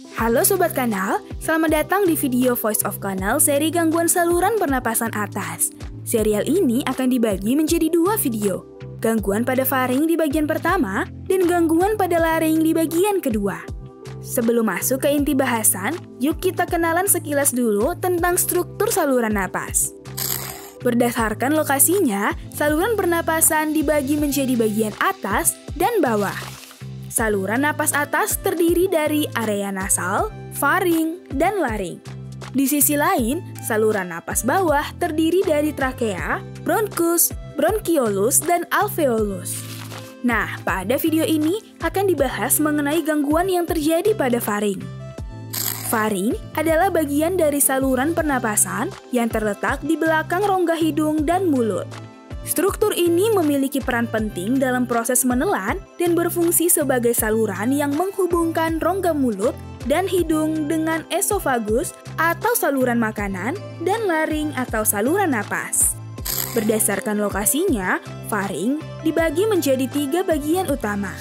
Halo Sobat Kanal, selamat datang di video Voice of Kanal seri gangguan saluran pernapasan atas. Serial ini akan dibagi menjadi 2 video, gangguan pada faring di bagian pertama dan gangguan pada laring di bagian kedua. Sebelum masuk ke inti bahasan, yuk kita kenalan sekilas dulu tentang struktur saluran napas. Berdasarkan lokasinya, saluran pernapasan dibagi menjadi bagian atas dan bawah. Saluran napas atas terdiri dari area nasal, faring, dan laring. Di sisi lain, saluran napas bawah terdiri dari trakea, bronkus, bronkiolus, dan alveolus. Nah, pada video ini akan dibahas mengenai gangguan yang terjadi pada faring. Faring adalah bagian dari saluran pernapasan yang terletak di belakang rongga hidung dan mulut. Struktur ini memiliki peran penting dalam proses menelan dan berfungsi sebagai saluran yang menghubungkan rongga mulut dan hidung dengan esofagus atau saluran makanan dan laring atau saluran napas. Berdasarkan lokasinya, faring dibagi menjadi 3 bagian utama.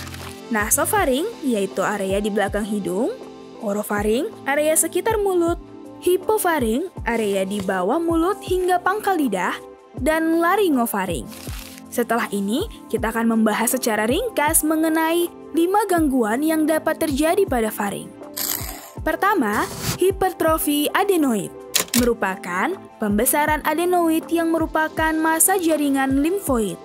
Nasofaring, yaitu area di belakang hidung, orofaring, area sekitar mulut, hipofaring, area di bawah mulut hingga pangkal lidah, dan laringofaring. Setelah ini, kita akan membahas secara ringkas mengenai 5 gangguan yang dapat terjadi pada faring. Pertama, hipertrofi adenoid merupakan pembesaran adenoid yang merupakan massa jaringan limfoid.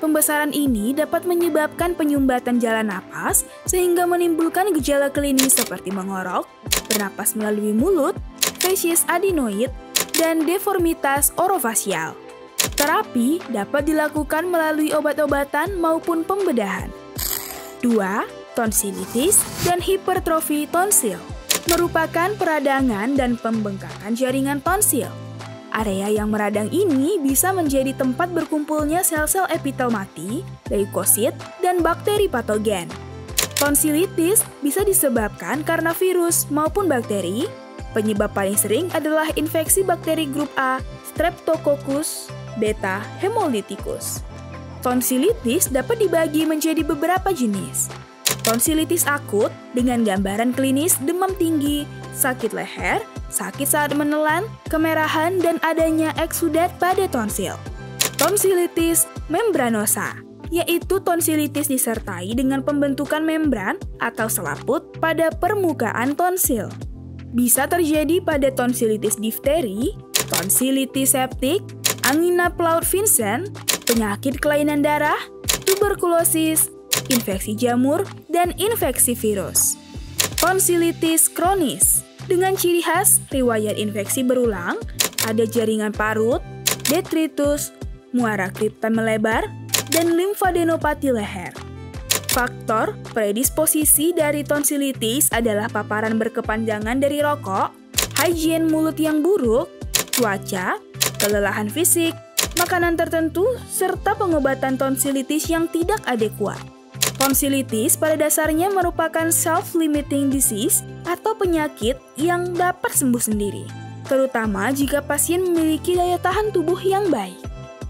Pembesaran ini dapat menyebabkan penyumbatan jalan napas sehingga menimbulkan gejala klinis seperti mengorok, bernapas melalui mulut, feses adenoid, dan deformitas orofasial. Terapi dapat dilakukan melalui obat-obatan maupun pembedahan. 2. Tonsilitis dan hipertrofi tonsil merupakan peradangan dan pembengkakan jaringan tonsil. Area yang meradang ini bisa menjadi tempat berkumpulnya sel-sel epitel mati, leukosit, dan bakteri patogen. Tonsilitis bisa disebabkan karena virus maupun bakteri. Penyebab paling sering adalah infeksi bakteri grup A, Streptococcus beta hemolyticus. Tonsilitis dapat dibagi menjadi beberapa jenis. Tonsilitis akut dengan gambaran klinis demam tinggi, sakit leher, sakit saat menelan, kemerahan, dan adanya eksudat pada tonsil. Tonsilitis membranosa, yaitu tonsilitis disertai dengan pembentukan membran atau selaput pada permukaan tonsil. Bisa terjadi pada tonsilitis difteri, tonsilitis septik, angina Plaut-Vincent, penyakit kelainan darah, tuberkulosis, infeksi jamur, dan infeksi virus. Tonsilitis kronis dengan ciri khas riwayat infeksi berulang, ada jaringan parut, detritus, muara kripta melebar, dan limfadenopati leher. Faktor predisposisi dari tonsilitis adalah paparan berkepanjangan dari rokok, higien mulut yang buruk, cuaca, kelelahan fisik, makanan tertentu, serta pengobatan tonsilitis yang tidak adekuat. Tonsilitis pada dasarnya merupakan self-limiting disease atau penyakit yang dapat sembuh sendiri, terutama jika pasien memiliki daya tahan tubuh yang baik.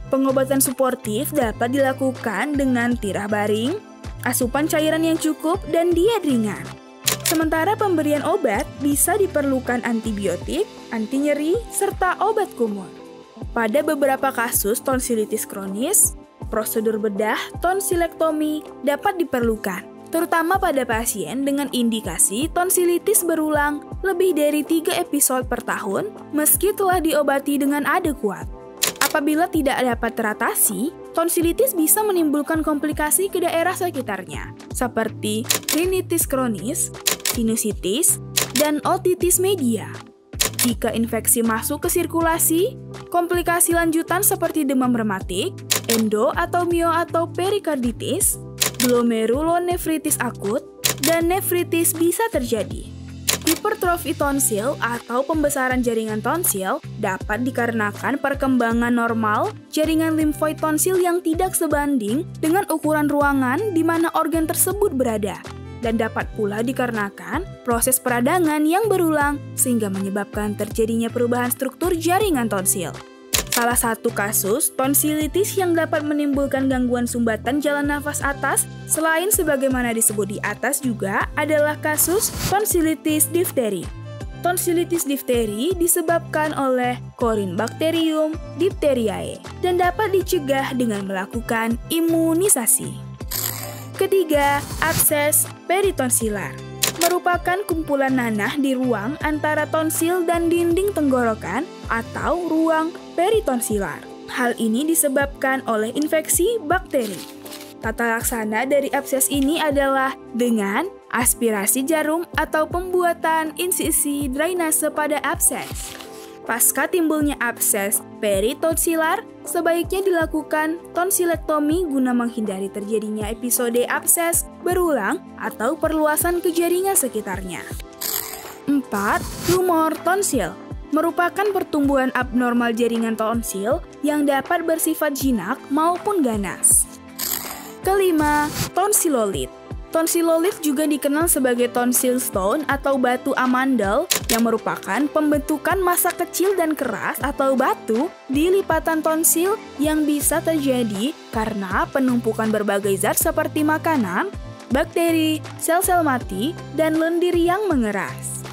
Pengobatan suportif dapat dilakukan dengan tirah baring, asupan cairan yang cukup, dan diet ringan. Sementara pemberian obat bisa diperlukan antibiotik, anti nyeri, serta obat kumur. Pada beberapa kasus tonsilitis kronis, prosedur bedah tonsilektomi dapat diperlukan, terutama pada pasien dengan indikasi tonsilitis berulang lebih dari 3 episode per tahun meski telah diobati dengan adekuat. Apabila tidak dapat teratasi, tonsilitis bisa menimbulkan komplikasi ke daerah sekitarnya, seperti rinitis kronis, sinusitis, dan otitis media. Jika infeksi masuk ke sirkulasi, komplikasi lanjutan seperti demam rematik, endo atau mio atau perikarditis, glomerulonefritis akut, dan nefritis bisa terjadi. Hipertrofi tonsil atau pembesaran jaringan tonsil dapat dikarenakan perkembangan normal jaringan limfoid tonsil yang tidak sebanding dengan ukuran ruangan di mana organ tersebut berada, dan dapat pula dikarenakan proses peradangan yang berulang sehingga menyebabkan terjadinya perubahan struktur jaringan tonsil. Salah satu kasus tonsilitis yang dapat menimbulkan gangguan sumbatan jalan nafas atas selain sebagaimana disebut di atas juga adalah kasus tonsilitis difteri. Tonsilitis difteri disebabkan oleh Corynebacterium diphtheriae dan dapat dicegah dengan melakukan imunisasi. Ketiga, abses peritonsilar merupakan kumpulan nanah di ruang antara tonsil dan dinding tenggorokan atau ruang peritonsilar. Hal ini disebabkan oleh infeksi bakteri. Tata laksana dari abses ini adalah dengan aspirasi jarum atau pembuatan insisi drainase pada abses. Pasca timbulnya abses peritonsilar, sebaiknya dilakukan tonsilektomi guna menghindari terjadinya episode abses berulang atau perluasan ke jaringan sekitarnya. 4. Tumor tonsil merupakan pertumbuhan abnormal jaringan tonsil yang dapat bersifat jinak maupun ganas. Kelima, tonsilolit. Tonsilolit juga dikenal sebagai tonsil stone atau batu amandel yang merupakan pembentukan massa kecil dan keras atau batu di lipatan tonsil yang bisa terjadi karena penumpukan berbagai zat seperti makanan, bakteri, sel-sel mati, dan lendir yang mengeras.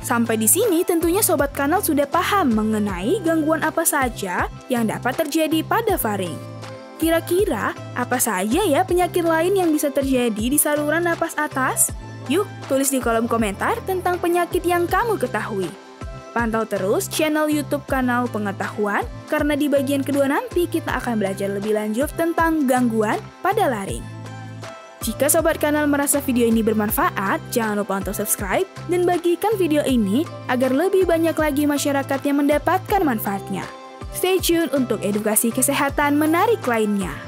Sampai di sini tentunya Sobat Kanal sudah paham mengenai gangguan apa saja yang dapat terjadi pada faring. Kira-kira apa saja ya penyakit lain yang bisa terjadi di saluran napas atas? Yuk, tulis di kolom komentar tentang penyakit yang kamu ketahui. Pantau terus channel YouTube Kanal Pengetahuan, karena di bagian kedua nanti kita akan belajar lebih lanjut tentang gangguan pada laring. Jika Sobat Kanal merasa video ini bermanfaat, jangan lupa untuk subscribe dan bagikan video ini agar lebih banyak lagi masyarakat yang mendapatkan manfaatnya. Stay tune untuk edukasi kesehatan menarik lainnya.